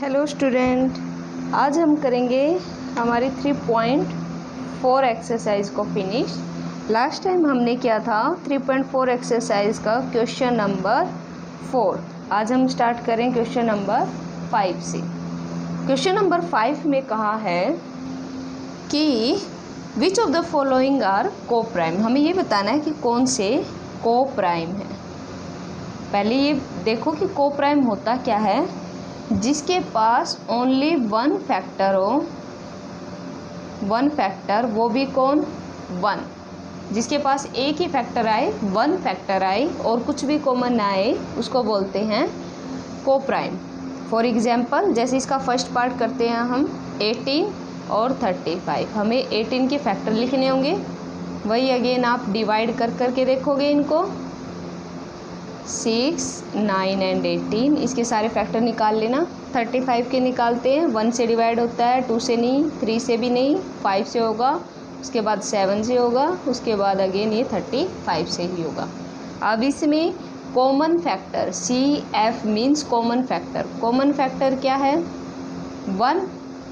Hello student, आज हम करेंगे हमारी 3.4 एक्सरसाइज को फिनिश। लास्ट टाइम हमने किया था 3.4 एक्सरसाइज का क्वेश्चन नंबर 4। आज हम स्टार्ट करें क्वेश्चन नंबर 5 से। क्वेश्चन नंबर 5 में कहा है कि which of the following are coprime. हमें ये बताना है कि कौन से को प्राइम है। पहले ये देखो कि को प्राइम होता क्या है। जिसके पास ओनली वन फैक्टर हो, वन फैक्टर, वो भी कौन, वन। जिसके पास एक ही फैक्टर आए, वन फैक्टर आए और कुछ भी कॉमन ना आए, उसको बोलते हैं को प्राइम। फॉर एग्जांपल जैसे इसका फर्स्ट पार्ट करते हैं हम 18 और 35। हमें 18 के फैक्टर लिखने होंगे। वही अगेन आप डिवाइड कर करके देखोगे इनको, 6, 9 एंड 18। इसके सारे फैक्टर निकाल लेना। 35 के निकालते हैं, 1 से डिवाइड होता है, 2 से नहीं, 3 से भी नहीं, 5 से होगा, उसके बाद 7 से होगा, उसके बाद अगेन ये 35 से ही होगा। अब इसमें common factor CF means common factor. Common factor क्या है, 1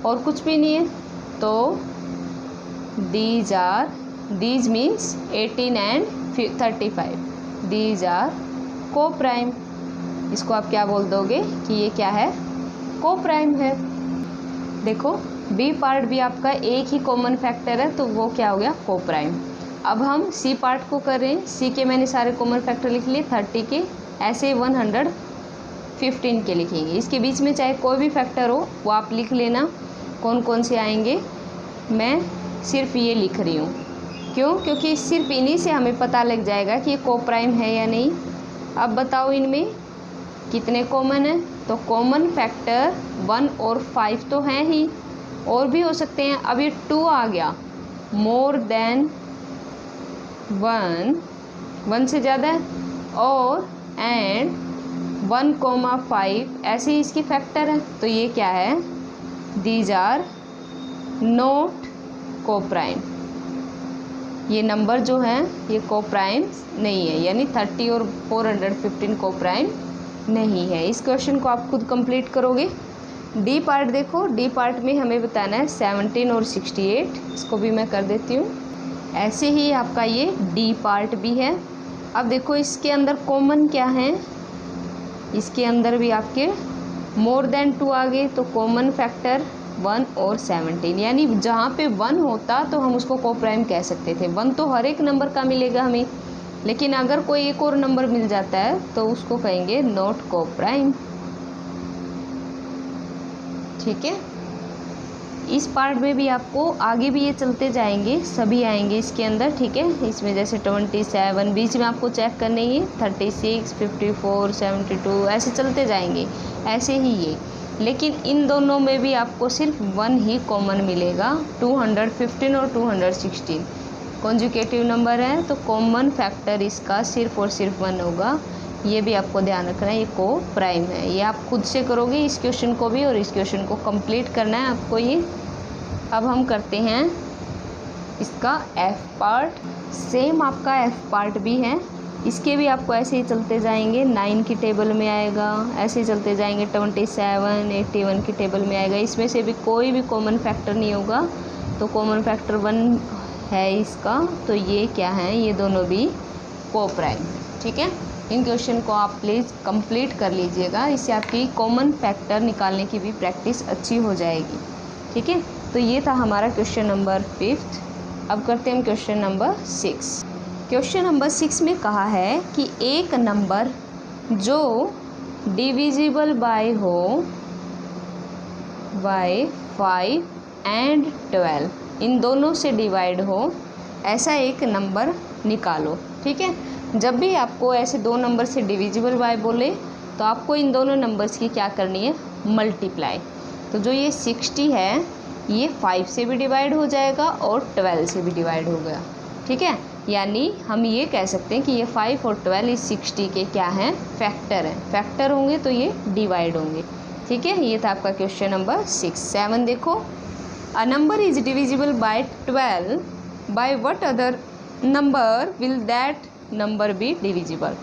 और कुछ भी नहीं है, तो these means 18 and 35, these are coprime. इसको आप क्या बोल दोगे कि ये क्या है, को प्राइम है। देखो बी पार्ट भी आपका एक ही कॉमन फैक्टर है, तो वो क्या हो गया, को प्राइम। अब हम सी पार्ट को करें। सी के मैंने सारे कॉमन फैक्टर लिख लिए 30 के, ऐसे 115 के लिखेंगे। इसके बीच में चाहे कोई भी फैक्टर हो वो आप लिख लेना कौन कौन से आएंगे। मैं सिर्फ ये लिख रही हूँ, क्यों, क्योंकि सिर्फ इन्हीं से हमें पता लग जाएगा कि ये को प्राइम है या नहीं। अब बताओ इनमें कितने कॉमन है। तो कॉमन फैक्टर 1 और 5 तो हैं ही, और भी हो सकते हैं। अब ये 2 आ गया, मोर देन 1 से ज़्यादा है, और एंड 1,5 ऐसे ही इसकी फैक्टर है। तो ये क्या है, दीज आर नॉट को प्राइम। ये नंबर जो हैं ये को प्राइम नहीं है, यानी 30 और 415 को प्राइम नहीं है। इस क्वेश्चन को आप खुद कंप्लीट करोगे। डी पार्ट देखो, डी पार्ट में हमें बताना है 17 और 68। इसको भी मैं कर देती हूँ। ऐसे ही आपका ये डी पार्ट भी है। अब देखो इसके अंदर कॉमन क्या है, इसके अंदर भी आपके मोर देन 2 आ गए, तो कॉमन फैक्टर 1 और 17, यानी जहाँ पे 1 होता तो हम उसको को प्राइम कह सकते थे। 1 तो हर एक नंबर का मिलेगा हमें, लेकिन अगर कोई एक और नंबर मिल जाता है तो उसको कहेंगे नॉट को प्राइम। ठीक है। इस पार्ट में भी आपको आगे भी ये चलते जाएंगे, सभी आएंगे इसके अंदर। ठीक है। इसमें जैसे 27, बीच में आपको चेक करने ही 36, 54, 72 ऐसे चलते जाएंगे, ऐसे ही ये। लेकिन इन दोनों में भी आपको सिर्फ 1 ही कॉमन मिलेगा, 215 और 216 कॉन्जुगेटिव नंबर है, तो कॉमन फैक्टर इसका सिर्फ और सिर्फ 1 होगा। ये भी आपको ध्यान रखना है, ये को प्राइम है। ये आप खुद से करोगे इस क्वेश्चन को भी, और इस क्वेश्चन को कंप्लीट करना है आपको ये। अब हम करते हैं इसका एफ पार्ट। सेम आपका एफ पार्ट भी है, इसके भी आपको ऐसे ही चलते जाएंगे। 9 की टेबल में आएगा, ऐसे ही चलते जाएंगे। 27, 81 की टेबल में आएगा। इसमें से भी कोई भी कॉमन फैक्टर नहीं होगा, तो कॉमन फैक्टर 1 है इसका, तो ये क्या है, ये दोनों भी को प्राइम है। ठीक है। इन क्वेश्चन को आप प्लीज़ कंप्लीट कर लीजिएगा, इससे आपकी कॉमन फैक्टर निकालने की भी प्रैक्टिस अच्छी हो जाएगी। ठीक है। तो ये था हमारा क्वेश्चन नंबर 5। अब करते हैं हम क्वेश्चन नंबर 6। क्वेश्चन नंबर 6 में कहा है कि एक नंबर जो डिविजिबल बाय हो बाय 5 एंड 12, इन दोनों से डिवाइड हो, ऐसा एक नंबर निकालो। ठीक है। जब भी आपको ऐसे दो नंबर से डिविजिबल बाय बोले तो आपको इन दोनों नंबर्स की क्या करनी है, मल्टीप्लाई। तो जो ये 60 है ये 5 से भी डिवाइड हो जाएगा और 12 से भी डिवाइड हो गया। ठीक है। यानी हम ये कह सकते हैं कि ये 5 और 12 इस 60 के क्या हैं, फैक्टर हैं। फैक्टर होंगे तो ये डिवाइड होंगे। ठीक है। ये था आपका क्वेश्चन नंबर 6। 7 देखो, a number is divisible by 12, by what other number will that number be divisible.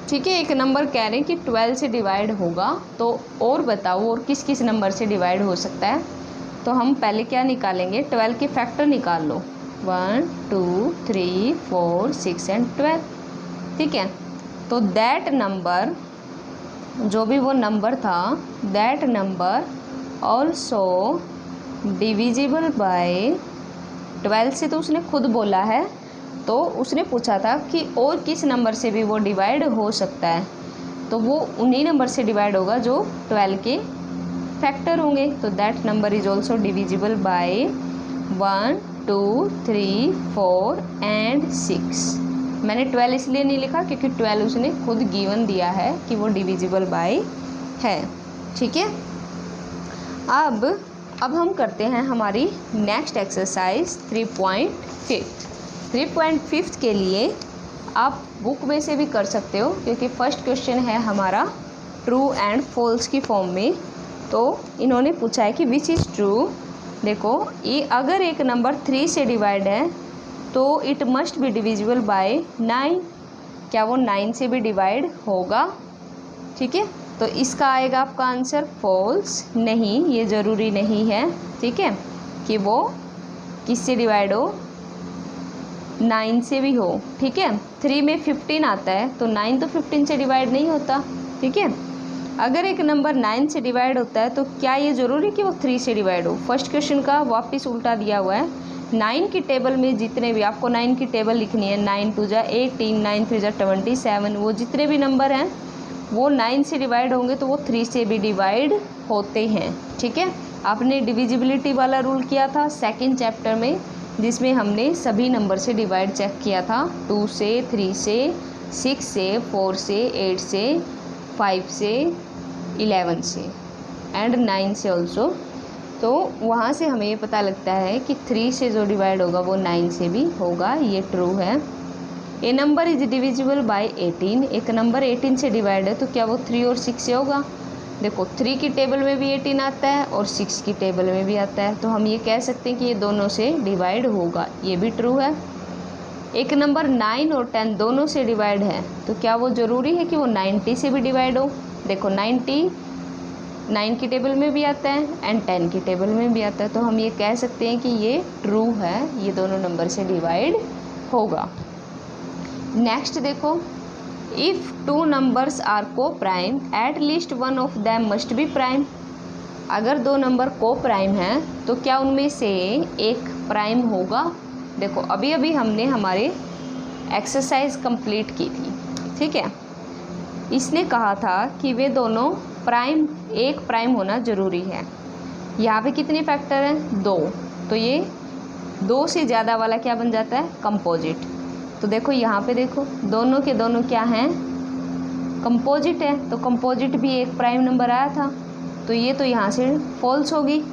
ठीक है, एक नंबर कह रहे हैं कि 12 से डिवाइड होगा, तो और बताओ और किस किस नंबर से डिवाइड हो सकता है। तो हम पहले क्या निकालेंगे, 12 के फैक्टर निकाल लो, 1 2 3 4 6 एंड 12। ठीक है, तो दैट नंबर, जो भी वो नंबर था, that number also divisible by 12 से, तो उसने खुद बोला है, तो उसने पूछा था कि और किस नंबर से भी वो डिवाइड हो सकता है, तो वो उन्हीं नंबर से डिवाइड होगा जो 12 के फैक्टर होंगे। तो that number is also divisible by 1 2 3 4 and 6। मैंने 12 इसलिए नहीं लिखा क्योंकि 12 उसने खुद गिवन दिया है कि वो डिविजिबल बाय है। ठीक है, अब हम करते हैं हमारी नेक्स्ट एक्सरसाइज 3.5 के लिए आप बुक में से भी कर सकते हो, क्योंकि फर्स्ट क्वेश्चन है हमारा ट्रू एंड फॉल्स की फॉर्म में। तो इन्होंने पूछा है कि विच इज़ ट्रू। देखो, ये अगर एक नंबर 3 से डिवाइड है तो it must be divisible bye 9। क्या वो 9 से भी डिवाइड होगा? ठीक है, तो इसका आएगा आपका आंसर फॉल्स। नहीं, ये ज़रूरी नहीं है, ठीक है, कि वो किससे डिवाइड हो, 9 से भी हो। ठीक है, 3 में 15 आता है, तो 9 तो 15 से डिवाइड नहीं होता। ठीक है, अगर एक नंबर 9 से डिवाइड होता है तो क्या ये ज़रूरी कि वो 3 से डिवाइड हो? फर्स्ट क्वेश्चन का वापस उल्टा दिया हुआ है। 9 की टेबल में जितने भी, आपको 9 की टेबल लिखनी है, 9 2 जा 18, 9 3 जा 27, वो जितने भी नंबर हैं वो 9 से डिवाइड होंगे तो वो 3 से भी डिवाइड होते हैं। ठीक है, आपने डिविजिबिलिटी वाला रूल किया था सेकंड चैप्टर में, जिसमें हमने सभी नंबर से डिवाइड चेक किया था, 2 से, 3 से, 6 से, 4 से, 8 से, 5 से, 11 से एंड 9 से ऑल्सो। तो वहाँ से हमें ये पता लगता है कि 3 से जो डिवाइड होगा वो 9 से भी होगा, ये ट्रू है। ए नंबर इज डिविजिबल बाय 18। एक नंबर 18 से डिवाइड है तो क्या वो 3 और 6 से होगा? देखो, 3 की टेबल में भी 18 आता है और 6 की टेबल में भी आता है, तो हम ये कह सकते हैं कि ये दोनों से डिवाइड होगा, ये भी ट्रू है। एक नंबर 9 और 10 दोनों से डिवाइड है, तो क्या वो ज़रूरी है कि वो 90 से भी डिवाइड हो? देखो, 90 9 की टेबल में भी आता है एंड 10 की टेबल में भी आता है, तो हम ये कह सकते हैं कि ये ट्रू है, ये दोनों नंबर से डिवाइड होगा। नेक्स्ट देखो, इफ़ 2 नंबर्स आर को prime at least one of them must be prime. अगर 2 नंबर को प्राइम हैं तो क्या उनमें से एक प्राइम होगा? देखो, अभी अभी हमने हमारे एक्सरसाइज कंप्लीट की थी, ठीक है, इसने कहा था कि वे दोनों प्राइम, एक प्राइम होना ज़रूरी है। यहाँ पे कितने फैक्टर हैं? 2, तो ये 2 से ज़्यादा वाला क्या बन जाता है? कंपोजिट। तो देखो यहाँ पे देखो, दोनों के दोनों क्या हैं? कंपोजिट है, तो कंपोजिट भी एक प्राइम नंबर आया था, तो ये तो यहाँ से फॉल्स होगी,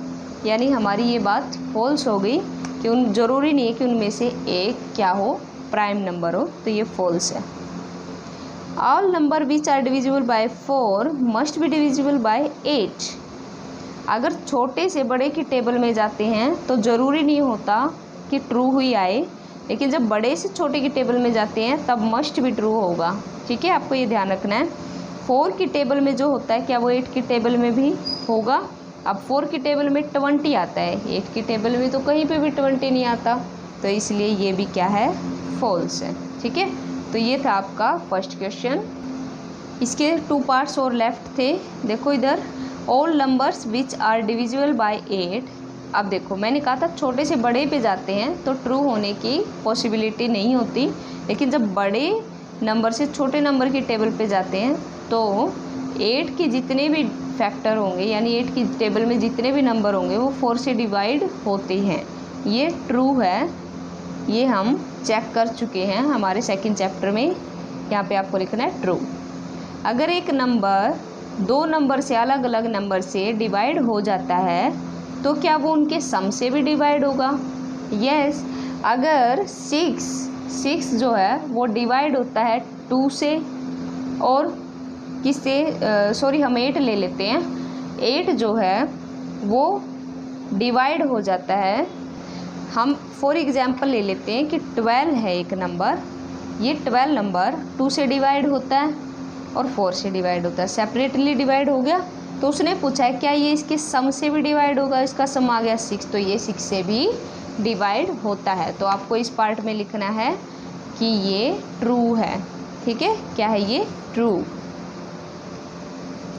यानी हमारी ये बात फॉल्स हो गई कि उन ज़रूरी नहीं है कि उनमें से एक क्या हो, प्राइम नंबर हो, तो ये फॉल्स है। All number which are divisible by 4 must be divisible by 8। अगर छोटे से बड़े की टेबल में जाते हैं तो ज़रूरी नहीं होता कि ट्रू ही आए, लेकिन जब बड़े से छोटे की टेबल में जाते हैं तब मस्ट भी ट्रू होगा। ठीक है, आपको ये ध्यान रखना है। 4 की टेबल में जो होता है क्या वो 8 की टेबल में भी होगा? अब 4 की टेबल में 20 आता है, 8 की टेबल में तो कहीं पे भी 20 नहीं आता, तो इसलिए ये भी क्या है? फॉल्स है। ठीक है, तो ये था आपका फर्स्ट क्वेश्चन। इसके 2 पार्ट्स और लेफ्ट थे। देखो इधर, all numbers which are divisible by 8। अब देखो, मैंने कहा था छोटे से बड़े पे जाते हैं तो ट्रू होने की पॉसिबिलिटी नहीं होती, लेकिन जब बड़े नंबर से छोटे नंबर की टेबल पे जाते हैं तो 8 के जितने भी फैक्टर होंगे, यानी 8 की टेबल में जितने भी नंबर होंगे वो 4 से डिवाइड होते हैं। ये ट्रू है, ये हम चेक कर चुके हैं हमारे सेकंड चैप्टर में। यहाँ पे आपको लिखना है ट्रू। अगर एक नंबर 2 नंबर से, अलग अलग नंबर से डिवाइड हो जाता है तो क्या वो उनके सम से भी डिवाइड होगा? यस। अगर 6 जो है वो डिवाइड होता है 2 से, और किससे, सॉरी हम 8 ले लेते हैं, 8 जो है वो डिवाइड हो जाता है, हम फॉर एग्जांपल ले लेते हैं कि 12 है एक नंबर, ये 12 नंबर 2 से डिवाइड होता है, और 4 से डिवाइड होता है। सेपरेटली डिवाइड हो गया तो उसने पूछा है क्या ये इसके सम से भी डिवाइड होगा, इसका सम आ गया 6, तो ये 6 से भी डिवाइड होता है। तो आपको इस पार्ट में लिखना है कि ये ट्रू है, ठीक है, क्या है ये, ट्रू।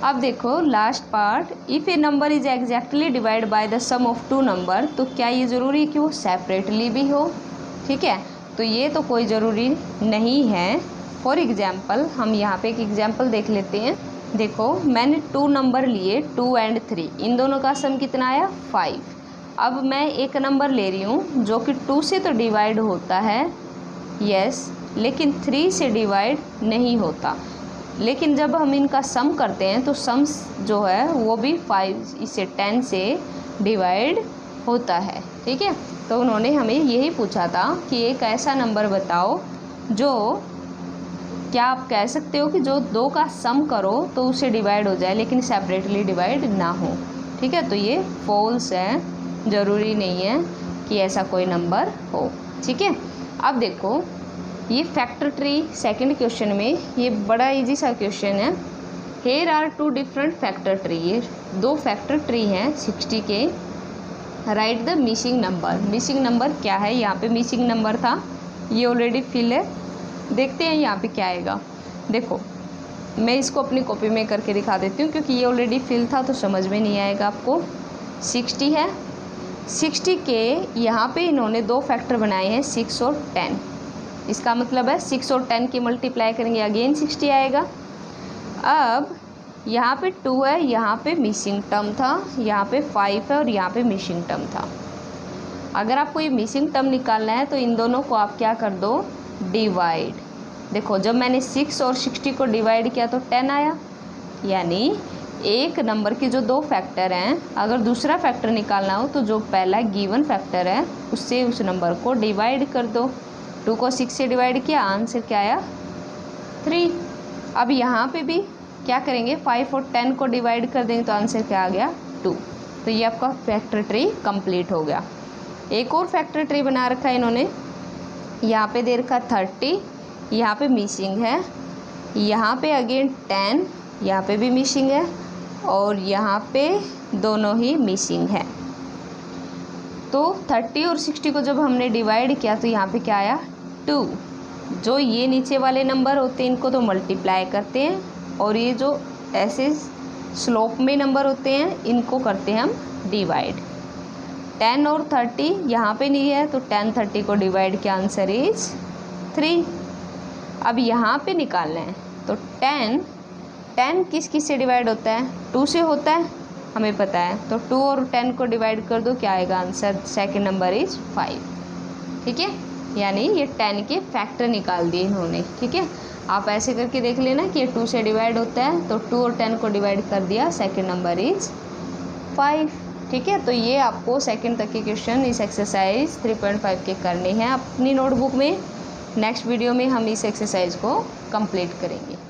अब देखो last part, if a number is exactly divide by the sum of 2 number, तो क्या ये ज़रूरी है कि वो सेपरेटली भी हो, ठीक है, तो ये तो कोई ज़रूरी नहीं है। फॉर एग्जाम्पल हम यहाँ पे एक एग्जाम्पल देख लेते हैं। देखो मैंने 2 नंबर लिए 2 और 3, इन दोनों का सम कितना आया 5। अब मैं एक नंबर ले रही हूँ जो कि 2 से तो डिवाइड होता है, यस, लेकिन 3 से डिवाइड नहीं होता। लेकिन जब हम इनका सम करते हैं तो सम जो है वो भी 5 इससे 10 से डिवाइड होता है, ठीक है। तो उन्होंने हमें यही पूछा था कि एक ऐसा नंबर बताओ जो, क्या आप कह सकते हो कि जो 2 का सम करो तो उससे डिवाइड हो जाए लेकिन सेपरेटली डिवाइड ना हो, ठीक है। तो ये फॉल्स है, ज़रूरी नहीं है कि ऐसा कोई नंबर हो, ठीक है। अब देखो ये फैक्टर ट्री सेकंड क्वेश्चन में, ये बड़ा इजी सा क्वेश्चन है। Here are 2 different factor tree, ये 2 फैक्टर ट्री हैं 60 के। Right the missing number, missing number क्या है, यहाँ पे मिसिंग नंबर था, ये ऑलरेडी फिल है। देखते हैं यहाँ पे क्या आएगा। देखो मैं इसको अपनी कॉपी में करके दिखा देती हूँ क्योंकि ये ऑलरेडी फिल था तो समझ में नहीं आएगा आपको। 60 है, 60 के यहाँ पे इन्होंने 2 फैक्टर बनाए हैं 6 और 10। इसका मतलब है 6 और 10 की मल्टीप्लाई करेंगे अगेन 60 आएगा। अब यहाँ पे 2 है, यहाँ पे मिसिंग टर्म था, यहाँ पे 5 है और यहाँ पे मिसिंग टर्म था। अगर आपको ये मिसिंग टर्म निकालना है तो इन दोनों को आप क्या कर दो, डिवाइड। देखो जब मैंने 6 और 60 को डिवाइड किया तो 10 आया, यानी एक नंबर के जो 2 फैक्टर हैं, अगर दूसरा फैक्टर निकालना हो तो जो पहला गिवन फैक्टर है उससे उस नंबर को डिवाइड कर दो। 2 को 6 से डिवाइड किया, आंसर क्या आया 3। अब यहाँ पे भी क्या करेंगे, 5 और 10 को डिवाइड कर देंगे तो आंसर क्या आ गया 2। तो ये आपका फैक्टर ट्री कंप्लीट हो गया। एक और फैक्टर ट्री बना रखा है इन्होंने, यहाँ पे दे रखा 30, यहाँ पे मिसिंग है, यहाँ पे अगेन 10, यहाँ पे भी मिसिंग है और यहाँ पे दोनों ही मिसिंग है। तो 30 और 60 को जब हमने डिवाइड किया तो यहाँ पे क्या आया 2। जो ये नीचे वाले नंबर होते हैं इनको तो मल्टीप्लाई करते हैं और ये जो ऐसे स्लोप में नंबर होते हैं इनको करते हैं हम डिवाइड। 10 और 30 यहाँ पे नहीं है तो 10 30 को डिवाइड किया, आंसर इज 3। अब यहाँ पे निकालना है तो 10 किस किस से डिवाइड होता है, 2 से होता है हमें पता है, तो 2 और 10 को डिवाइड कर दो, क्या आएगा आंसर, सेकंड नंबर इज 5, ठीक है। यानी ये 10 के फैक्टर निकाल दिए इन्होंने, ठीक है। आप ऐसे करके देख लेना कि ये 2 से डिवाइड होता है तो 2 और 10 को डिवाइड कर दिया, सेकंड नंबर इज 5, ठीक है। तो ये आपको सेकंड तक के क्वेश्चन इस एक्सरसाइज 3.5 के करने हैं अपनी नोटबुक में। नेक्स्ट वीडियो में हम इस एक्सरसाइज को कंप्लीट करेंगे।